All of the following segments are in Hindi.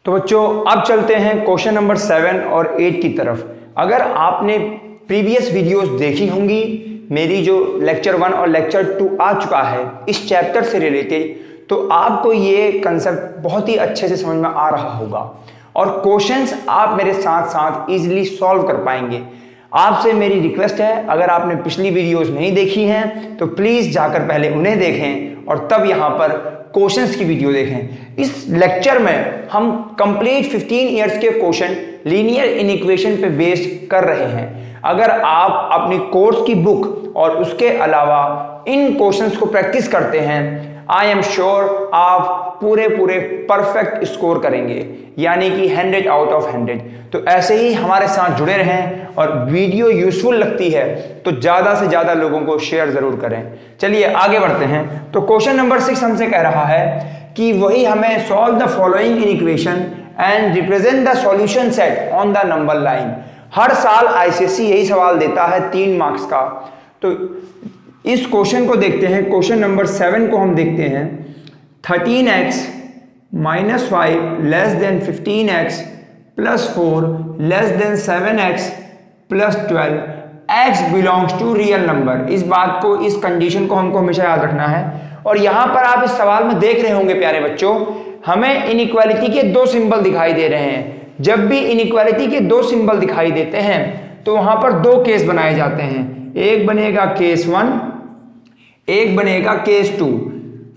तो बच्चों अब चलते हैं क्वेश्चन नंबर 7 और 8 की तरफ। अगर आपने प्रीवियस वीडियोस देखी होंगी, मेरी जो लेक्चर 1 और लेक्चर 2 आ चुका है इस चैप्टर से रिलेटेड, तो आपको ये कंसेप्ट बहुत ही अच्छे से समझ में आ रहा होगा और क्वेश्चंस आप मेरे साथ साथ इजीली सॉल्व कर पाएंगे। आपसे मेरी रिक्वेस्ट है, अगर आपने पिछली वीडियोस नहीं देखी हैं तो प्लीज जाकर पहले उन्हें देखें और तब यहाँ पर क्वेश्चंस की वीडियो देखें। इस लेक्चर में हम कंप्लीट 15 इयर्स के क्वेश्चन लीनियर इनइक्वेशन पे बेस्ड कर रहे हैं। अगर आप अपनी कोर्स की बुक और उसके अलावा इन क्वेश्चंस को प्रैक्टिस करते हैं, आई एम श्योर आप पूरे परफेक्ट स्कोर करेंगे, यानी कि 100 आउट ऑफ 100। तो ऐसे ही हमारे साथ जुड़े रहें और वीडियो यूजफुल लगती है तो ज्यादा से ज्यादा लोगों को शेयर जरूर करें। चलिए आगे बढ़ते हैं। तो क्वेश्चन नंबर 6 हमसे कह रहा है कि वही हमें solve the following equation and represent the solution set on the number line. हर साल आईसीएसई यही सवाल देता है 3 मार्क्स का। तो इस क्वेश्चन को देखते हैं। क्वेश्चन नंबर 7 को हम देखते हैं। 13x - 5 less than 15x plus 4 less than 7x plus 12 x belongs to real number. इस बात को, इस कंडीशन को हमको हमेशा याद रखना है। और यहां पर आप इस सवाल में देख रहे होंगे प्यारे बच्चों, हमें इनइक्वालिटी के 2 सिंबल दिखाई दे रहे हैं। जब भी इनइक्वालिटी के 2 सिंबल दिखाई देते हैं तो वहां पर 2 केस बनाए जाते हैं। एक बनेगा केस 1, एक बनेगा केस 2,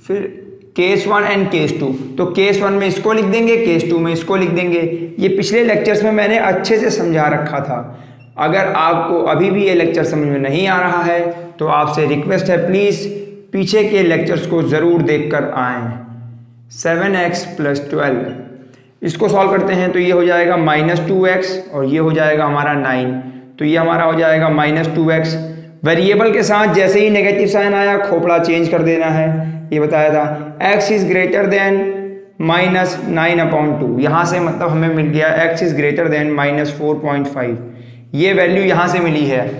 फिर केस 1 एंड केस 2। तो केस 1 में इसको लिख देंगे, केस 2 में इसको लिख देंगे। ये पिछले लेक्चर्स में मैंने अच्छे से समझा रखा था। अगर आपको अभी भी ये लेक्चर समझ में नहीं आ रहा है तो आपसे रिक्वेस्ट है, प्लीज पीछे के लेक्चर्स को जरूर देखकर आएं। 7x प्लस 12 इसको सॉल्व करते हैं तो ये हो जाएगा -2x और ये हो जाएगा हमारा 9। तो ये हमारा हो जाएगा -2x। वेरिएबल के साथ जैसे ही नेगेटिव साइन आया खोपड़ा चेंज कर देना है, ये बताया था। x इज ग्रेटर देन -9/2, यहां से मतलब हमें मिल गया x इज ग्रेटर देन -4.5। ये वैल्यू यहां से मिली है।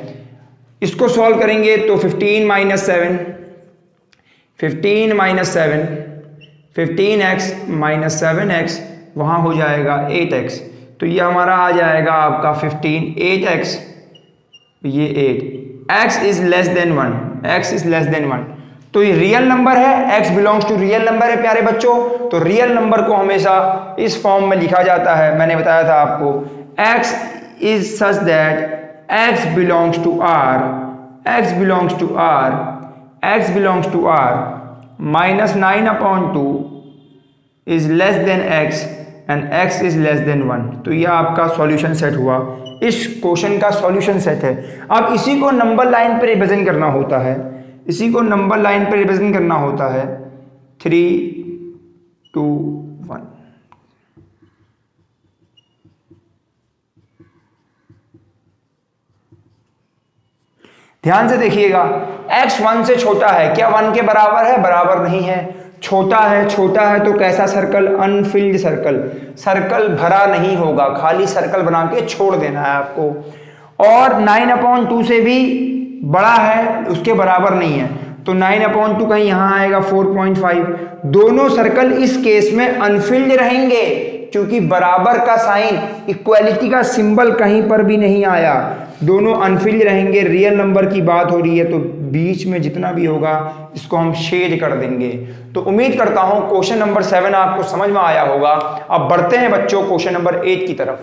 इसको सॉल्व करेंगे तो 15 - 7 15x - 7x वहां हो जाएगा 8x। तो ये हमारा आ जाएगा आपका 15 8x, ये 8। x is less than 1, x is less than 1। तो ये रियल नंबर है, x belongs to real number है प्यारे बच्चों। तो रियल नंबर को हमेशा इस फॉर्म में लिखा जाता है। मैंने बताया था आपको, x is such that x belongs to R, x belongs to R, x belongs to R, -9/2 is less than x and x is less than 1। तो यह आपका सॉल्यूशन सेट हुआ, इस क्वेश्चन का सॉल्यूशन सेट है। अब इसी को नंबर लाइन पर रिप्रेजेंट करना होता है, इसी को नंबर लाइन पर रिप्रेजेंट करना होता है। 3 2 1। ध्यान से देखिएगा, x 1 से छोटा है, क्या 1 के बराबर है? बराबर नहीं है। छोटा है, छोटा है तो कैसा सर्कल? अनफिल्ड सर्कल, सर्कल भरा नहीं होगा, खाली सर्कल बना के छोड़ देना है आपको। और 9/2 से भी बड़ा है, उसके बराबर नहीं है, तो 9/2 कहीं यहां आएगा 4.5। दोनों सर्कल इस केस में अनफिल्ड रहेंगे क्योंकि बराबर का साइन, इक्वालिटी का सिंबल कहीं पर भी नहीं आया, दोनों अनफिल्ड रहेंगे। रियल नंबर की बात हो रही है तो बीच में जितना भी होगा इसको हम शेड कर देंगे। तो उम्मीद करता हूं क्वेश्चन नंबर 7 आपको समझ में आया होगा। अब बढ़ते हैं बच्चों क्वेश्चन नंबर 8 की तरफ।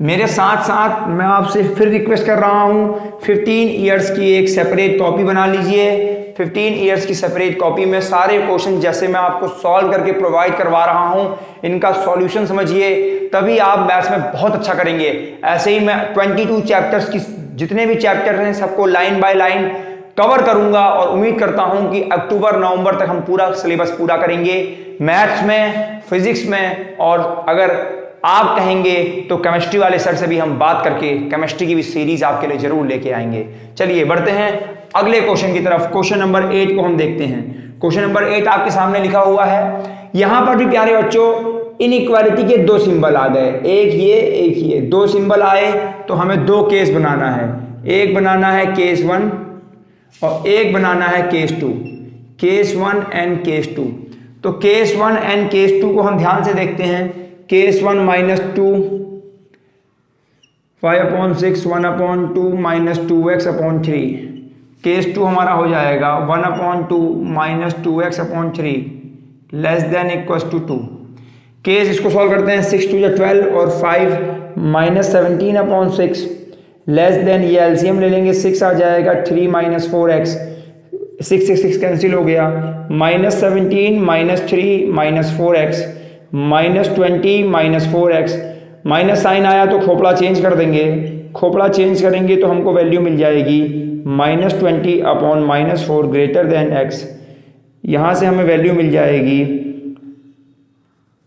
मेरे साथ साथ मैं आपसे फिर रिक्वेस्ट कर रहा हूं, 15 इयर्स की एक सेपरेट कॉपी बना लीजिए। 15 इयर्स की सेपरेट कॉपी में सारे क्वेश्चन जैसे मैं आपको सॉल्व करके प्रोवाइड करवा रहा हूं, इनका सॉल्यूशन समझिए, तभी आप मैथ्स में बहुत अच्छा करेंगे। ऐसे ही मैं 22 चैप्टर्स की जितने भी चैप्टर हैं सबको लाइन बाय लाइन कवर करूंगा और उम्मीद करता हूं कि अक्टूबर नवंबर तक हम पूरा सिलेबस पूरा करेंगे मैथ्स में, फिजिक्स में, और अगर आप कहेंगे तो केमिस्ट्री वाले सर से भी हम बात करके केमिस्ट्री की भी सीरीज आपके लिए जरूर लेके आएंगे। चलिए बढ़ते हैं अगले क्वेश्चन की तरफ। क्वेश्चन नंबर 8 को हम देखते हैं। क्वेश्चन नंबर 8 आपके सामने लिखा हुआ है। यहां पर भी प्यारे बच्चों इनइक्वालिटी के 2 सिंबल आ गए, एक ये 2 सिंबल आए तो हमें 2 केस बनाना है। एक बनाना है केस 1 और एक बनाना है केस 2, केस 1 एंड केस 2। तो केस 1 एंड केस 2 को हम ध्यान से देखते हैं। Case 1 minus 2 5/6 1/2 minus 2x/3। Case 2 हमारा हो जाएगा 1/2 minus 2x/3 less than equals to 2। Case इसको सॉल्व करते हैं, 6 2 12 और 5 माइनस 17/6 लेस देन, ये एलसीएम ले लेंगे, 6 आ जाएगा 3 माइनस 4x, 6 कैंसिल हो गया, minus 17 minus 3 minus 4x minus 20 minus 4x, minus sign आया तो खोपड़ा चेंज कर देंगे, खोपड़ा चेंज करेंगे तो हमको वैल्यू मिल जाएगी -20/-4 ग्रेटर देन x। यहाँ से हमें वैल्यू मिल जाएगी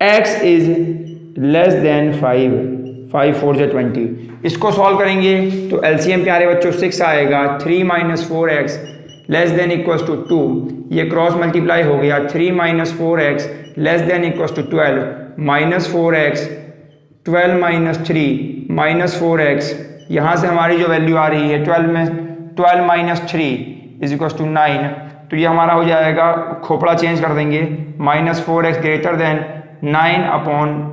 x इज लेस देन 5, 5 4 जा 20। इसको सॉल्व करेंगे तो एलसीएम प्यारे बच्चों 6 आएगा, 3 minus 4x less than equals to 2, ये क्रॉस मल्टीप्लाई हो गया, 3 minus 4x less than equals to 12 minus 4x 12 minus 3 minus 4x। यहाँ से हमारी जो वैल्यू आ रही है 12 माइनस 3 इज इक्वल्स टू 9, तो ये हमारा हो जाएगा, खोपड़ा चेंज कर देंगे, -4x ग्रेटर देन 9 अपॉन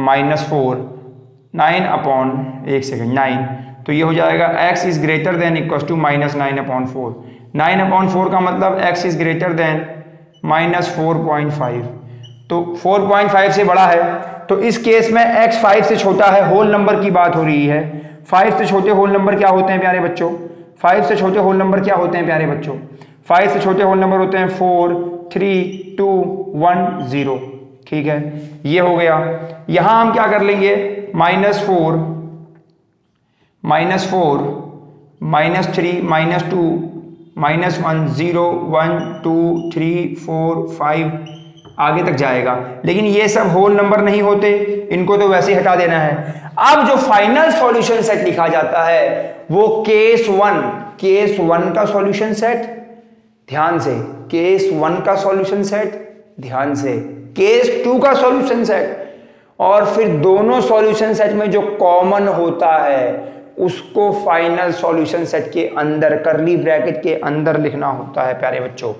-4 9, तो ये हो जाएगा x is greater than equals to -9/4। 9/4 का मतलब x इज ग्रेटर देन -4.5, तो 4.5 से बड़ा है। तो इस केस में x 5 से छोटा है, होल नंबर की बात हो रही है। 5 से छोटे होल नंबर क्या होते हैं प्यारे बच्चों? 5 से छोटे होल नंबर क्या होते हैं प्यारे बच्चों? 5 से छोटे होल नंबर होते हैं 4 3 2 1 0। ठीक है, ये हो गया। यहां हम क्या कर लेंगे, -4 -4 -3 -2 -1 0 1 2 3 4 5 आगे तक जाएगा। लेकिन ये सब होल नंबर नहीं होते, इनको तो वैसे ही हटा देना है। अब जो फाइनल सॉल्यूशन सेट लिखा जाता है वो केस 1 का सॉल्यूशन सेट, ध्यान से, केस 1 का सॉल्यूशन सेट, ध्यान से, केस 2 का सॉल्यूशन सेट, और फिर दोनों सॉल्यूशन सेट में जो कॉमन होता है उसको फाइनल सॉल्यूशन सेट के अंदर करली ब्रैकेट के अंदर लिखना होता है प्यारे बच्चों।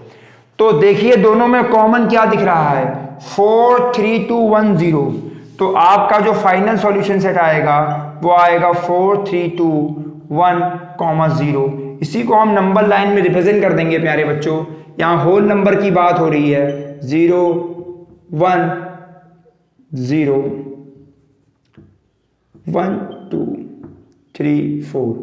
तो देखिए दोनों में कॉमन क्या दिख रहा है, 4 3 2 1 0, तो आपका जो फाइनल सॉल्यूशन सेट आएगा वो आएगा 4 3 2 1, 0। इसी को हम नंबर लाइन में रिप्रेजेंट कर देंगे प्यारे बच्चों। यहाँ होल नंबर की बात हो रही है, 0 1 0 1 2 3 4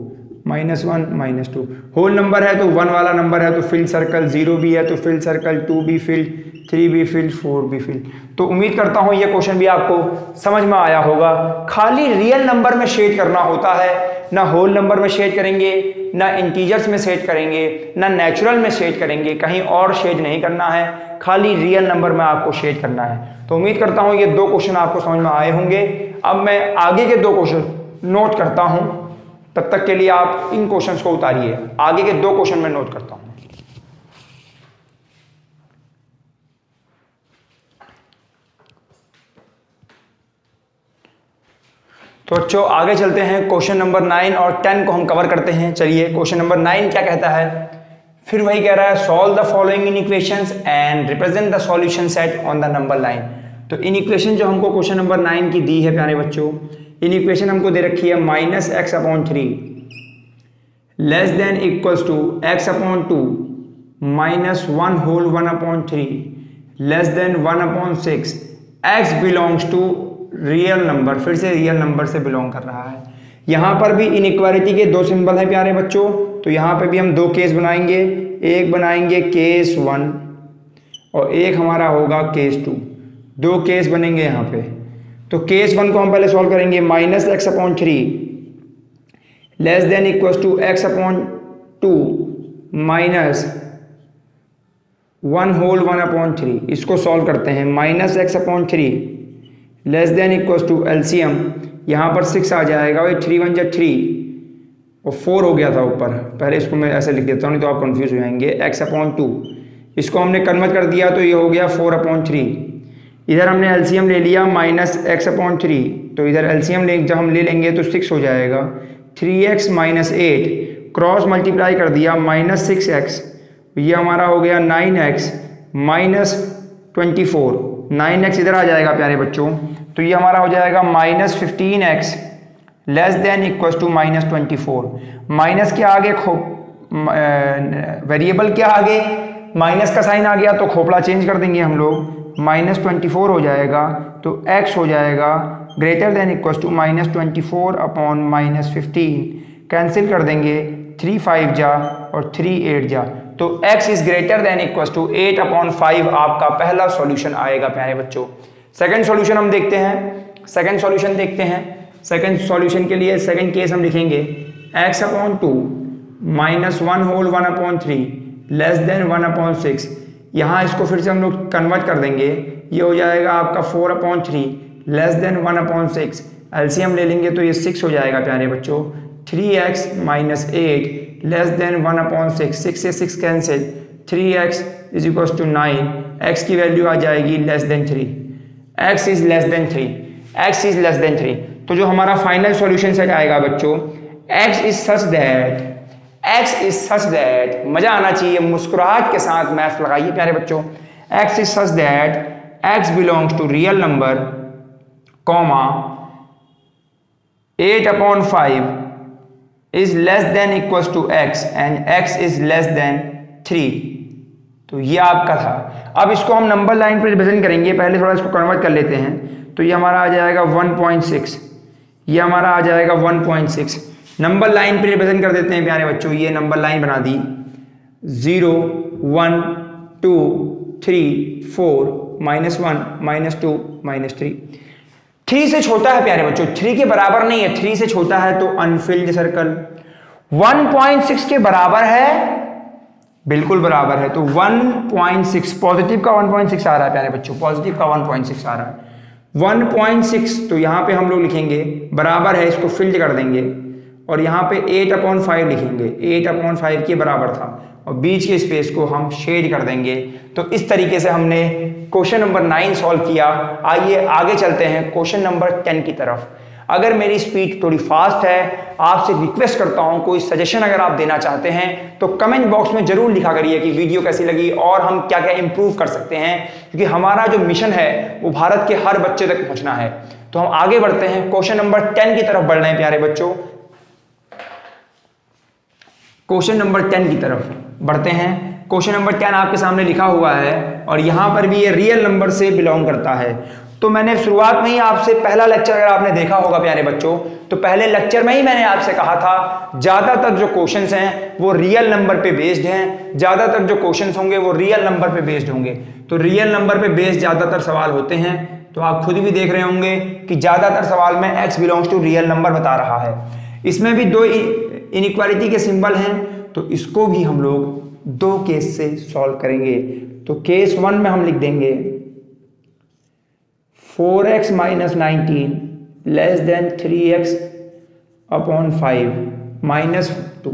-1 -2। होल नंबर है तो 1 वाला नंबर है तो फिल सर्कल, 0 भी है तो फिल सर्कल, 2 भी फिल, 3 भी फिल, 4 भी फिल। तो उम्मीद करता हूं ये क्वेश्चन भी आपको समझ में आया होगा। खाली रियल नंबर में शेड करना होता है, ना होल नंबर में शेड करेंगे, ना इंटीजर्स में शेड करेंगे, ना नेचुरल में शेड करेंगे, कहीं और शेड नहीं करना है, खाली रियल नंबर में आपको शेड करना है। तो उम्मीद करता हूं ये 2 क्वेश्चन आपको समझ में आए होंगे। अब मैं आगे के 2 क्वेश्चन नोट करता हूं, तब तक के लिए आप इन क्वेश्चंस को उतारिए। आगे के 2 क्वेश्चन मैं नोट करता हूं। तो बच्चों आगे चलते हैं, क्वेश्चन नंबर 9 और 10 को हम कवर करते हैं। चलिए क्वेश्चन नंबर 9 क्या कहता है, फिर वही कह रहा है, solve the following in equations and represent the solution set on the number line. तो इन इक्वेशन जो हमको क्वेश्चन नंबर 9 की दी है प्यारे बच्चों, इन इक्वेशन हमको दे रखी है -x/3 less than equals to x/2 -1 whole 1/3 less than 1/6। x belongs to real number, फिर से रियल नंबर से बिलोंग कर रहा है। यहां पर भी इनइक्वालिटी के 2 सिंबल हैं प्यारे बच्चों, तो यहां पे भी हम 2 केस बनाएंगे, एक बनाएंगे केस 1 और एक हमारा होगा केस 2। 2 केस बनेंगे यहां पे। तो केस 1 को हम पहले सॉल्व करेंगे, -x/3 less than equals to x/2 -1 whole 1/3। इसको सॉल्व करते हैं, -x/3 less than equals to LCM, यहाँ पर 6 आ जाएगा, वही 3 1 जा 3 और 4 हो गया था ऊपर, पहले इसको मैं ऐसे लिख देता हूँ नहीं तो आप कंफ्यूज हो जाएंगे, x/2। इसको हमने कन्वर्ट कर दिया तो ये हो गया 4/3। इधर हमने एलसीएम ले लिया -x/3, तो इधर एलसीएम जब हम ले लेंगे तो 6 हो जाएगा, 3x - 8 क्रॉस मल्टीप्लाई कर दिया -6x, ये हमारा हो गया 9x -24, 9x इधर आ जाएगा प्यारे बच्चों, तो ये हमारा हो जाएगा -15x less than equal to -24। Minus के आगे वेरिएबल के आगे माइनस का साइन आ गया तो खोपड़ा चेंज कर देंगे हम लोग, -24 हो जाएगा, तो x हो जाएगा greater than equal to -24 upon -15, cancel कर देंगे, 3 5 जा और 3 8 जा, तो x is greater than equal to 8/5 आपका पहला सॉल्यूशन आएगा प्यारे बच्चों। सेकंड सॉल्यूशन हम देखते हैं, सेकंड सॉल्यूशन देखते हैं। सेकंड सॉल्यूशन के लिए सेकंड केस हम लिखेंगे x/2 -1 होल 1/3 लेस देन 1/6। यहाँ इसको फिर से हम लोग कन्वर्ट कर देंगे, ये हो जाएगा आपका 4/3 लेस देन 1/6। एलसीएम ले लेंगे तो ये 6 हो जाएगा प्यारे बच्चों। 3x - 8 लेस देन 1/6, 6 से 6 cancel, 3x is equal to 9, x की वैल्यू आ जाएगी less than 3, x is less than 3, x is less than 3। तो जो हमारा फाइनल सॉल्यूशन सेट आएगा बच्चों, x इज सच दैट, मजा आना चाहिए, मुस्कुराहट के साथ मैथ लगाइए प्यारे बच्चों। x is such that x belongs to real number, comma 8/5 is less than equal to x and x is less than 3। तो ये आपका था। अब इसको हम नंबर लाइन पर रिप्रेजेंट करेंगे, पहले थोड़ा इसको कन्वर्ट कर लेते हैं। तो ये हमारा आ जाएगा 1.6, ये हमारा आ जाएगा 1.6। नंबर लाइन पे रिप्रेजेंट कर देते हैं प्यारे बच्चों, ये नंबर लाइन बना दी, 0 1 2 3 4 -1 -2 -3। 3 से छोटा है प्यारे बच्चों, 3 के बराबर नहीं है, 3 से छोटा है तो अनफिल्ड सर्कल। 1.6 के बराबर है, बिल्कुल बराबर है, तो 1.6 पॉजिटिव का 1.6 आ रहा है प्यारे बच्चों, पॉजिटिव का 1.6 आ रहा है। 1.6 तो यहाँ पे हम लोग लिखेंगे बराबर है, इसको फिल्ड कर देंगे और यहाँ पे 8/5 लिखेंगे, 8/5 के बराबर था और बीच के स्पेस को हम शेड कर देंगे। तो इस तरीके से हमने क्वेश्चन नंबर 9 सॉल्व किया। आइए आगे चलते हैं क्वेश्चन नंबर 10 की तरफ। अगर मेरी स्पीड थोड़ी फास्ट है, आपसे रिक्वेस्ट करता हूं कोई सजेशन अगर आप देना चाहते हैं तो कमेंट बॉक्स में जरूर लिखा करिए कि वीडियो कैसी लगी और हम क्या क्या इंप्रूव कर सकते हैं, क्योंकि हमारा जो मिशन है वो भारत के हर बच्चे तक पहुंचना है। तो हम आगे बढ़ते हैं, क्वेश्चन नंबर 10 की तरफ बढ़ रहे हैं प्यारे बच्चों। क्वेश्चन नंबर 10 की तरफ बढ़ते हैं। क्वेश्चन नंबर 10 आपके सामने लिखा हुआ है और यहां पर भी ये रियल नंबर से बिलोंग करता है। तो मैंने शुरुआत में ही आपसे पहला लेक्चर अगर आपने देखा होगा प्यारे बच्चों, तो पहले लेक्चर में ही मैंने आपसे कहा था ज्यादातर जो क्वेश्चंस हैं वो रियल नंबर पे बेस्ड हैं, ज्यादातर जो क्वेश्चंस होंगे वो रियल नंबर पे बेस्ड होंगे। तो रियल नंबर पे बेस्ड ज्यादातर सवाल होते हैं, तो आप खुद भी देख रहे होंगे कि ज्यादातर सवाल में x belongs to real number बता रहा है। इसमें भी 2 इनइक्वालिटी के सिंबल हैं, तो इसको भी हम लोग 2 केस से सॉल्व करेंगे। तो केस 1 में हम लिख देंगे 4x - 19 less than 3x/5 -2,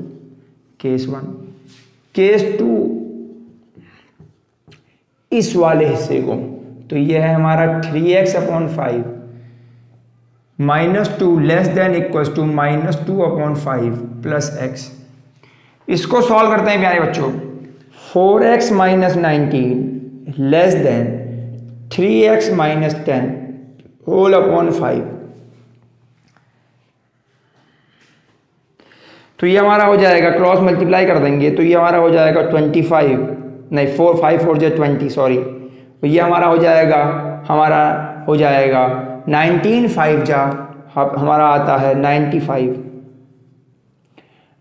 case 1। Case 2 इस वाले हिस्से को, तो यह है हमारा 3x/5 -2 less than equal to -2/5 plus x। इसको सॉल्व करते हैं प्यारे बच्चों। 4x - 19 less than 3x - 10 whole upon 5। तो ये हमारा हो जाएगा, क्रॉस मल्टीप्लाई कर देंगे तो ये हमारा हो जाएगा 25, नहीं 4 5 4 जो 20, सॉरी। तो ये हमारा हो जाएगा 19 5 जा हमारा आता है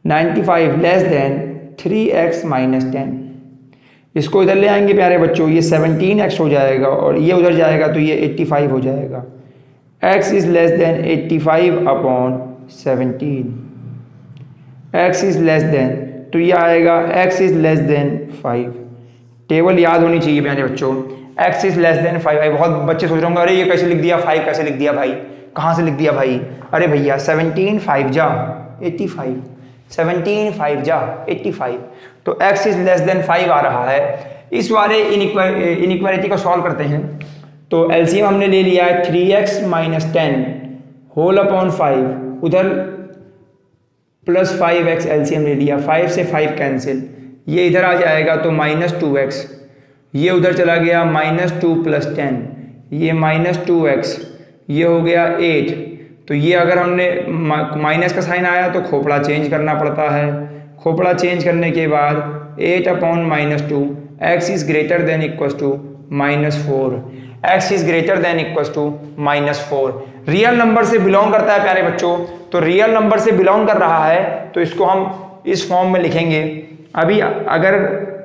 95 लेस देन 3x - 10। इसको इधर ले आएंगे प्यारे बच्चों, ये 17x हो जाएगा और ये उधर जाएगा तो ये 85 हो जाएगा। x is less then 85/17, x is less then, तो ये आएगा x is less then 5। Table याद होनी चाहिए प्यारे बच्चों, x इज लेस देन 5। बहुत बच्चे सोच रहे होंगे अरे ये कैसे लिख दिया, 5 कैसे लिख दिया भाई, कहाँ से लिख दिया भाई? अरे भैया 17 5 जा 85, 17 5 जा 85, तो x इज लेस देन 5 आ रहा है। इस वाले इनइक्वालिटी को सॉल्व करते हैं। तो एलसीएम हमने ले लिया है 3x - 10 होल अपॉन 5, उधर प्लस 5x एलसीएम ले लिया, 5 से 5 कैंसिल, ये इधर आ जाएगा तो -2x ये उधर चला गया -2 + 10, ये -2x, ये हो गया 8। तो ये अगर हमने माइनस का साइन आया तो खोपड़ा चेंज करना पड़ता है। खोपड़ा चेंज करने के बाद 8/-2, x is greater than equal to -4, x is greater than equal to -4। Real number से बिलोंग करता है प्यारे बच्चों, तो रियल नंबर से बिलोंग कर रहा है तो इसको हम इस फॉर्म में लिखेंगे। अभी अगर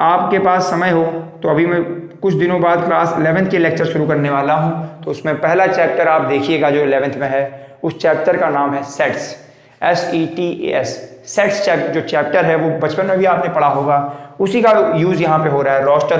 आपके पास समय हो तो अभी मैं कुछ दिनों बाद क्लास 11th के लेक्चर शुरू करने वाला हूं, तो उसमें पहला चैप्टर आप देखिएगा जो 11th में है। उस चैप्टर का नाम है सेट्स, SETAS। सेट्स जो चैप्टर है वो बचपन में भी आपने पढ़ा होगा, उसी का यूज यहाँ पे हो रहा है। Roster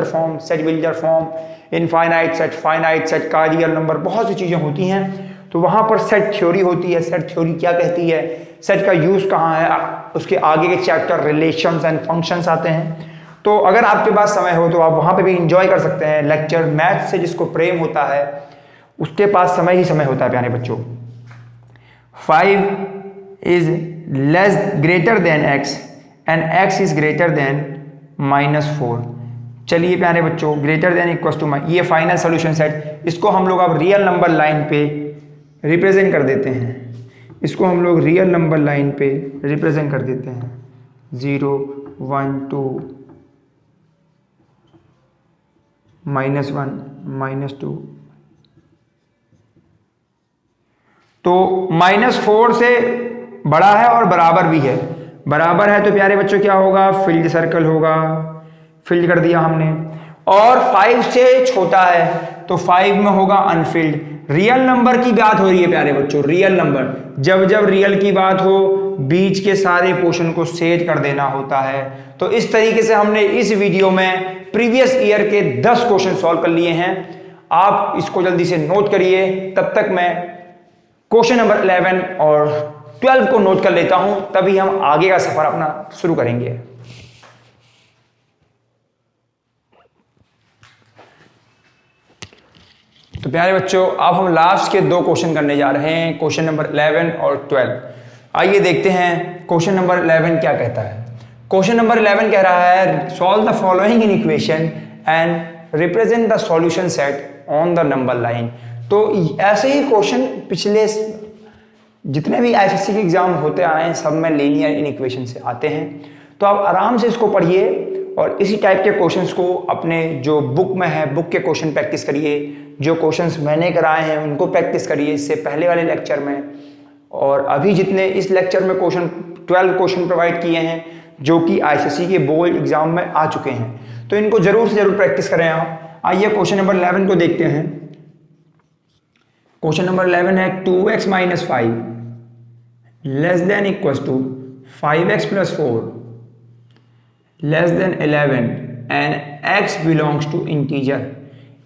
form, set builder form, infinite set, finite set का रियल नंबर, बहुत सी चीजें होती हैं। तो वहां पर सेट थ्योरी होती है। सेट थ्योरी क्या कहती है, सेट का यूज कहाँ है, उसके आगे के चैप्टर रिलेशंस एंड फंक्शंस आते हैं। तो अगर आपके पास समय हो तो आप वहां पे भी इंजॉय कर सकते हैं लेक्चर। मैथ से जिसको प्रेम होता है उसके पास समय ही समय होता है प्यारे बच्चों। 5 is greater then x and x is greater then -4। चलिए प्यारे बच्चों, ग्रेटर देन इक्वल टू, ये फाइनल सोल्यूशन सेट, इसको हम लोग अब रियल नंबर लाइन पे रिप्रेजेंट कर देते हैं। इसको हम लोग रियल नंबर लाइन पे रिप्रेजेंट कर देते हैं। 0 1 2 -1 -2। तो -4 से बड़ा है और बराबर भी है। बराबर है तो प्यारे बच्चों क्या होगा, फिल्ड सर्कल होगा, फिल्ड कर दिया हमने। और 5 से छोटा है तो 5 में होगा अनफिल्ड। रियल नंबर की बात हो रही है प्यारे बच्चों, रियल नंबर। जब जब रियल की बात हो बीच के सारे पोर्शन को सेट कर देना होता है। तो इस तरीके से हमने इस वीडियो में प्रीवियस ईयर के 10 क्वेश्चन सॉल्व कर लिए हैं। आप इसको जल्दी से नोट करिए, तब तक मैं क्वेश्चन नंबर 11 और 12 को नोट कर लेता हूं, तभी हम आगे का सफर अपना शुरू करेंगे। तो प्यारे बच्चों, अब हम लास्ट के 2 क्वेश्चन करने जा रहे हैं, क्वेश्चन नंबर 11 और 12। आइए देखते हैं क्वेश्चन नंबर 11 क्या कहता है। क्वेश्चन नंबर 11 कह रहा है, solve the following in equation and represent the solution set on the number line. तो ऐसे ही क्वेश्चन पिछले जितने भी एसएससी के एग्जाम होते आए हैं सब में लीनियर इन इक्वेशन से आते हैं। तो आप आराम से इसको पढ़िए और इसी टाइप के क्वेश्चंस को अपने जो बुक में है, बुक के क्वेश्चन प्रैक्टिस करिए। जो क्वेश्चंस मैंने कराए हैं उनको प्रैक्टिस करिए इससे पहले वाले लेक्चर में। और अभी जितने इस लेक्चर में 12 क्वेश्चन प्रोवाइड किए हैं जो कि आईसीएसई के बोर्ड एग्जाम में आ चुके हैं, तो इनको जरूर से जरूर प्रैक्टिस करें आप। आइए क्वेश्चन नंबर 11 को देखते हैं। क्वेश्चन नंबर 11 है 2x - 5 less than equal to 5x + 4 less than 11 and x belongs to integer.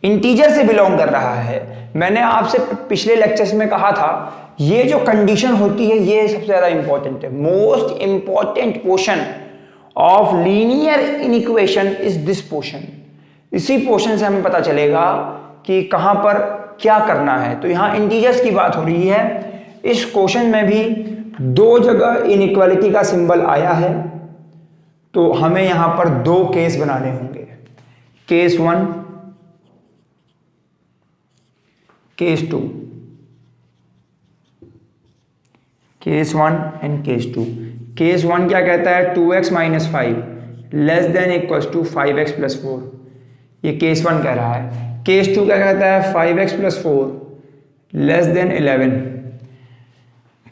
Integer से बिलोंग कर रहा है। मैंने आपसे पिछले लेक्चर्स में कहा था ये जो कंडीशन होती है ये सबसे ज्यादा इंपॉर्टेंट है। Most important portion of linear inequation is this portion. इसी पोर्शन से हमें पता चलेगा कि कहां पर क्या करना है। तो यहां इंटीजर्स की बात हो रही है। इस क्वेश्चन में भी 2 जगह इनइक्वालिटी का सिंबल आया है, तो हमें यहां पर 2 केस बनाने होंगे, case 1 case 2, case 1 and case 2। Case 1 क्या कहता है, 2x - 5 less than equal to 5x + 4। ये केस 1 कह रहा है। केस 2 क्या कहता है, 5x + 4 लेस देन 11।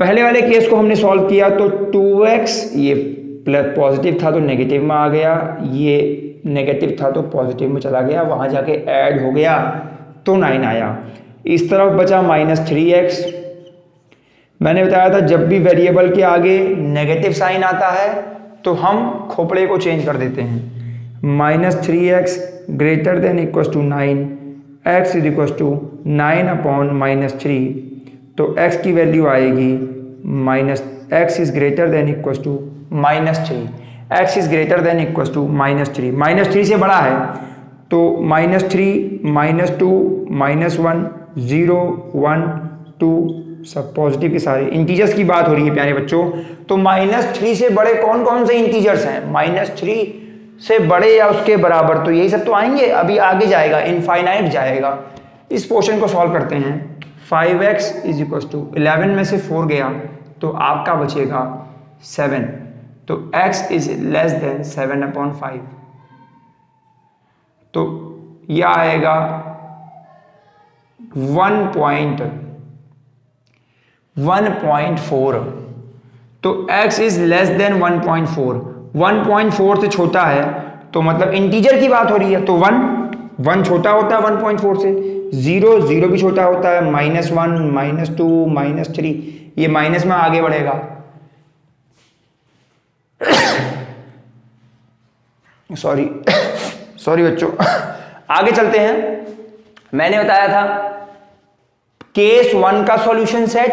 पहले वाले केस को हमने सॉल्व किया तो 2x ये प्लस पॉजिटिव था तो नेगेटिव में आ गया, ये नेगेटिव था तो पॉजिटिव में चला गया, वहां जाके ऐड हो गया तो 9 आया। इस तरफ बचा -3x। मैंने बताया था जब भी वेरिएबल के आगे नेगेटिव साइन आता है तो हम खोपड़े को चेंज कर देते हैं। -3x greater than equal to 9, x is equal to 9/-3। तो x की वैल्यू आएगी x is greater than equal to -3। x is greater than equal to -3। -3 से बड़ा है तो -3 -2 -1 0 1 2 सब पॉजिटिव के सारे इंटीजर्स की बात हो रही है प्यारे बच्चों। तो -3 से बड़े कौन कौन से इंटीजर्स हैं, -3 से बड़े या उसके बराबर, तो यही सब तो आएंगे, अभी आगे जाएगा, इनफाइनाइट जाएगा। इस पोर्शन को सॉल्व करते हैं। 5x इज इक्वल टू 11 में से 4 गया तो आपका बचेगा 7, तो x इज लेस देन 7/5, तो यह आएगा 1.4, तो x इज लेस देन 1.4, 1.4 से छोटा है तो मतलब इंटीजर की बात हो रही है, तो 1 छोटा होता है 1.4 से, 0 भी छोटा होता है, -1 -2 -3, ये माइनस में आगे बढ़ेगा। सॉरी बच्चों, आगे चलते हैं। मैंने बताया था केस 1 का सॉल्यूशन सेट,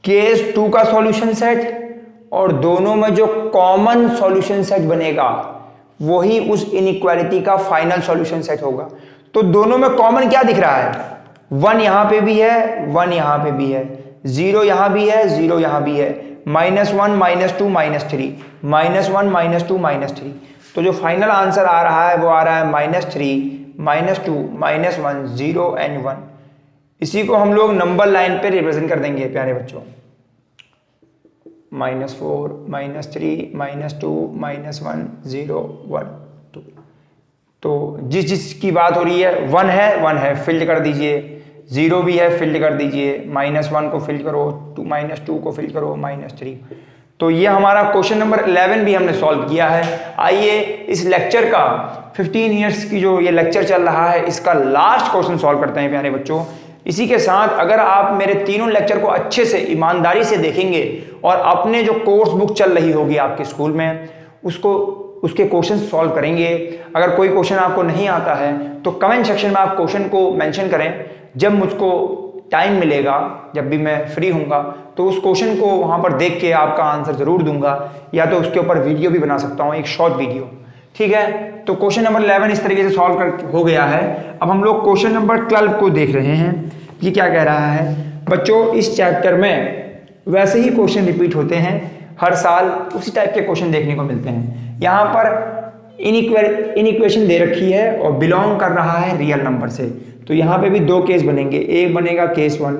केस 2 का सॉल्यूशन सेट, और दोनों में जो कॉमन सॉल्यूशन सेट बनेगा वही उस इनइक्वालिटी का फाइनल सॉल्यूशन सेट होगा। तो दोनों में कॉमन क्या दिख रहा है, 1 यहां पे भी है, 1 यहां पे भी है, 0 यहां भी है, 0 यहां भी है, -1 -2 -3, -1 -2 -3, तो जो फाइनल आंसर आ रहा है वो आ रहा है -3 -2 -1 0 एंड 1। इसी को हम लोग नंबर लाइन पे रिप्रेजेंट कर देंगे प्यारे बच्चों, -4 -3 -2 -1 0 1 2। तो जिस की बात हो रही है, 1 है फिल्ड कर दीजिए, 0 भी है फिल्ड कर दीजिए, -1 को फिल्ड करो, -2 को फिल्ड करो, -3। तो ये हमारा क्वेश्चन नंबर 11 भी हमने सॉल्व किया है। आइए इस लेक्चर का 15 इयर्स की जो ये लेक्चर चल रहा है इसका लास्ट क्वेश्चन सॉल्व करते हैं प्यारे बच्चों। इसी के साथ अगर आप मेरे तीनों लेक्चर को अच्छे से ईमानदारी से देखेंगे और अपने जो कोर्स बुक चल रही होगी आपके स्कूल में उसके क्वेश्चन सॉल्व करेंगे। अगर कोई क्वेश्चन आपको नहीं आता है तो कमेंट सेक्शन में आप क्वेश्चन को मेंशन करें, जब मुझको टाइम मिलेगा, जब भी मैं फ्री हूँगा तो उस क्वेश्चन को वहाँ पर देख के आपका आंसर ज़रूर दूंगा, या तो उसके ऊपर वीडियो भी बना सकता हूँ, एक शॉर्ट वीडियो। ठीक है, तो क्वेश्चन नंबर 11 इस तरीके से सॉल्व हो गया है। अब हम लोग क्वेश्चन नंबर 12 को देख रहे हैं। ये क्या कह रहा है बच्चों, इस चैप्टर में वैसे ही क्वेश्चन रिपीट होते हैं, हर साल उसी टाइप के क्वेश्चन देखने को मिलते हैं। यहाँ पर इनइक्वेशन दे रखी है और बिलोंग कर रहा है रियल नंबर से, तो यहाँ पे भी 2 केस बनेंगे। एक बनेगा केस 1,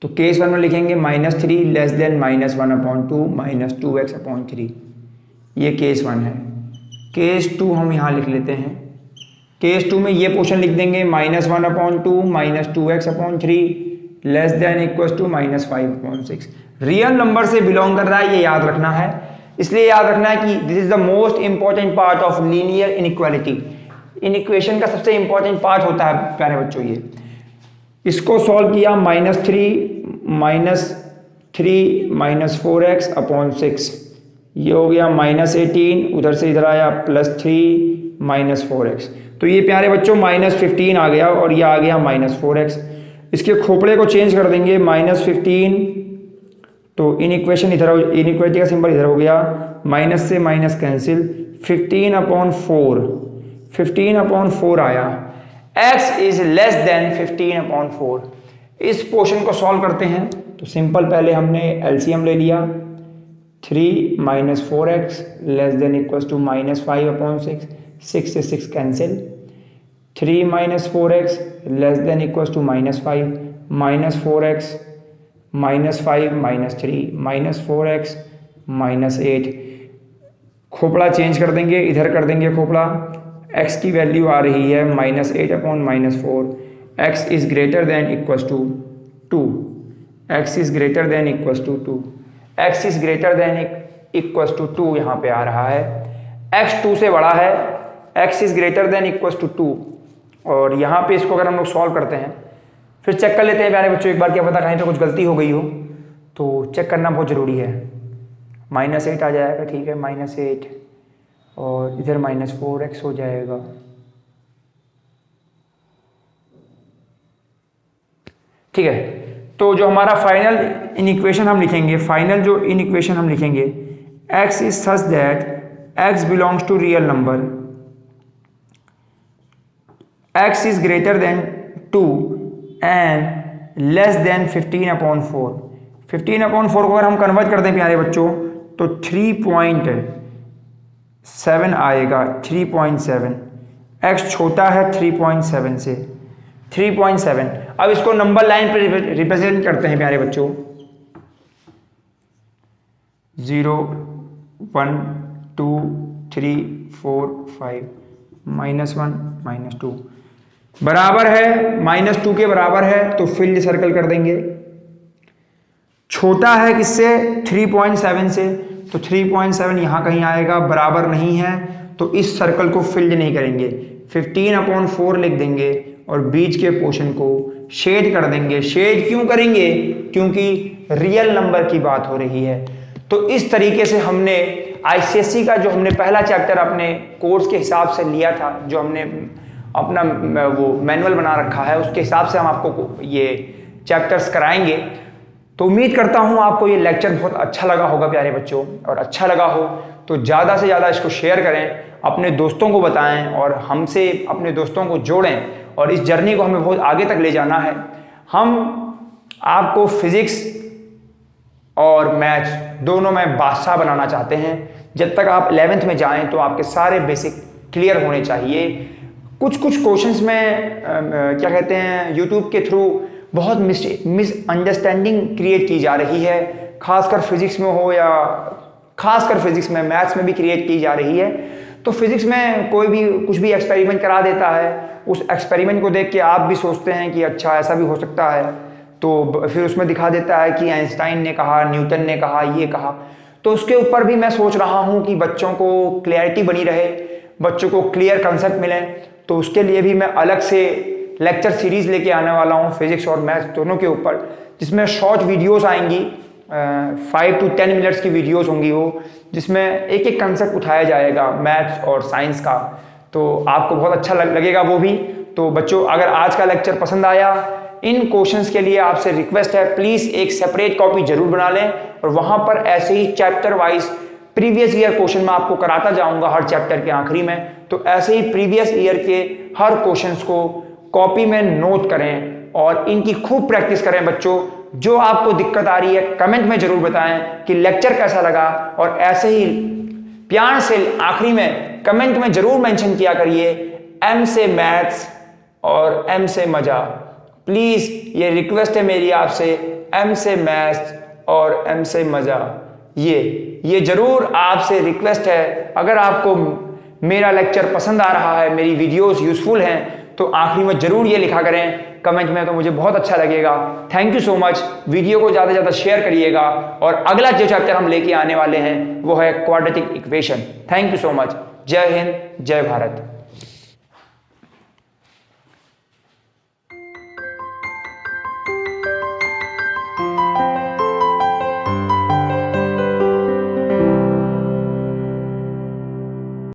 तो केस 1 में लिखेंगे -3 लेस देन -1/2 -2x/3, ये केस 1 है। केस 2 हम यहाँ लिख लेते हैं। केस 2 में ये पोर्शन लिख देंगे -1/2 -2x/3 less than equal to -5/6। Real number से बिलोंग कर रहा है, ये याद रखना है। इसलिए याद रखना है कि this is the most important part of linear inequality. Inequation का सबसे इंपॉर्टेंट पार्ट होता है प्यारे बच्चों ये। इसको सॉल्व किया, -3 -4x/6, ये हो गया -18, उधर से इधर आया +3 -4x, तो ये प्यारे बच्चों -15 आ गया और ये आ गया -4x। इसके खोपड़े को चेंज कर देंगे, -15, तो इनइक्वेशन इधर, इनइक्वालिटी का सिंबल इधर हो गया, माइनस से माइनस कैंसिल, 15/4 आया। x is less than 15/4। इस पोर्शन को सॉल्व करते हैं तो सिंपल, पहले हमने एलसीएम ले लिया, 3 - 4x less than equal to -5/6, 6 से 6 cancel, 3 - 4x less than equal to -5, -4x -5 -3 -4x -8। खोपड़ा चेंज कर देंगे, इधर कर देंगे खोपड़ा, x की वैल्यू आ रही है -8/4, x is greater than equal to 2, x is greater than equal to 2, x is greater than equal to 2 यहाँ पे आ रहा है, x 2 से बड़ा है, x is greater than equal to 2। और यहाँ पे इसको अगर हम लोग सॉल्व करते हैं, फिर चेक कर लेते हैं प्यारे बच्चों एक बार, क्या पता कहीं तो कुछ गलती हो गई हो, तो चेक करना बहुत ज़रूरी है। -8 आ जाएगा, ठीक है, -8 और इधर -4x हो जाएगा, ठीक है। तो जो हमारा फाइनल इनइक्वेशन हम लिखेंगे, फाइनल जो इनइक्वेशन हम लिखेंगे, x is such that x belongs to real number, x is greater than 2 and less than 15/4। 15/4 को अगर हम कन्वर्ट कर दें प्यारे बच्चों तो 3.8 7 आएगा 3.7, x छोटा है 3.7 से, 3.7। अब इसको नंबर लाइन पर रिप्रेजेंट करते हैं प्यारे बच्चों, 0 1 2 3 4 5, -1 -2 बराबर है, -2 के बराबर है, तो फील्ड सर्कल कर देंगे। छोटा है किससे? 3.7 से, तो 3.7 यहाँ कहीं आएगा, बराबर नहीं है तो इस सर्कल को फिल्ड नहीं करेंगे, 15/4 लिख देंगे और बीच के पोर्शन को शेड कर देंगे। शेड क्यों करेंगे? क्योंकि रियल नंबर की बात हो रही है। तो इस तरीके से हमने आईसीएसई का जो हमने पहला चैप्टर अपने कोर्स के हिसाब से लिया था, जो हमने अपना वो मैनुअल बना रखा है, उसके हिसाब से हम आपको ये चैप्टर्स कराएंगे। तो उम्मीद करता हूँ आपको ये लेक्चर बहुत अच्छा लगा होगा प्यारे बच्चों, और अच्छा लगा हो तो ज़्यादा से ज़्यादा इसको शेयर करें, अपने दोस्तों को बताएं और हमसे अपने दोस्तों को जोड़ें, और इस जर्नी को हमें बहुत आगे तक ले जाना है। हम आपको फिजिक्स और मैथ्स दोनों में बादशाह बनाना चाहते हैं। जब तक आप 11th में जाएं तो आपके सारे बेसिक क्लियर होने चाहिए। कुछ क्वेश्चंस में क्या कहते हैं, यूट्यूब के थ्रू बहुत मिसअंडरस्टैंडिंग क्रिएट की जा रही है, खासकर फिजिक्स में हो या खासकर फिजिक्स में, मैथ्स में भी क्रिएट की जा रही है। तो फिजिक्स में कोई भी कुछ भी एक्सपेरिमेंट करा देता है, उस एक्सपेरिमेंट को देख के आप भी सोचते हैं कि अच्छा ऐसा भी हो सकता है, तो फिर उसमें दिखा देता है कि आइंस्टाइन ने कहा, न्यूटन ने कहा, ये कहा। तो उसके ऊपर भी मैं सोच रहा हूँ कि बच्चों को क्लैरिटी बनी रहे, बच्चों को क्लियर कंसेप्ट मिले, तो उसके लिए भी मैं अलग से लेक्चर सीरीज लेके आने वाला हूँ फिजिक्स और मैथ्स दोनों के ऊपर, जिसमें शॉर्ट वीडियोस आएंगी, 5 to 10 मिनट्स की वीडियोस होंगी वो, जिसमें एक एक कंसेप्ट उठाया जाएगा मैथ्स और साइंस का। तो आपको बहुत अच्छा लगेगा वो भी। तो बच्चों, अगर आज का लेक्चर पसंद आया, इन क्वेश्चंस के लिए आपसे रिक्वेस्ट है, प्लीज एक सेपरेट कॉपी जरूर बना लें, और वहां पर ऐसे ही chapter wise previous year question मैं आपको कराता जाऊंगा हर चैप्टर के आखिरी में। तो ऐसे ही प्रीवियस ईयर के हर क्वेश्चंस को कॉपी में नोट करें और इनकी खूब प्रैक्टिस करें बच्चों। जो आपको दिक्कत आ रही है कमेंट में जरूर बताएं कि लेक्चर कैसा लगा, और ऐसे ही प्यार से आखिरी में कमेंट में जरूर मेंशन किया करिए, एम से मैथ्स और एम से मजा। प्लीज ये रिक्वेस्ट है मेरी आपसे, एम से मैथ्स और एम से मजा, ये जरूर आपसे रिक्वेस्ट है। अगर आपको मेरा लेक्चर पसंद आ रहा है, मेरी वीडियोस यूजफुल हैं, तो आखिरी में जरूर ये लिखा करें कमेंट में, तो मुझे बहुत अच्छा लगेगा। Thank you so much. Video को ज़्यादा से ज़्यादा शेयर करिएगा, और अगला जो चैप्टर हम लेके आने वाले हैं वो है quadratic equation. Thank you so much. जय हिंद, जय भारत।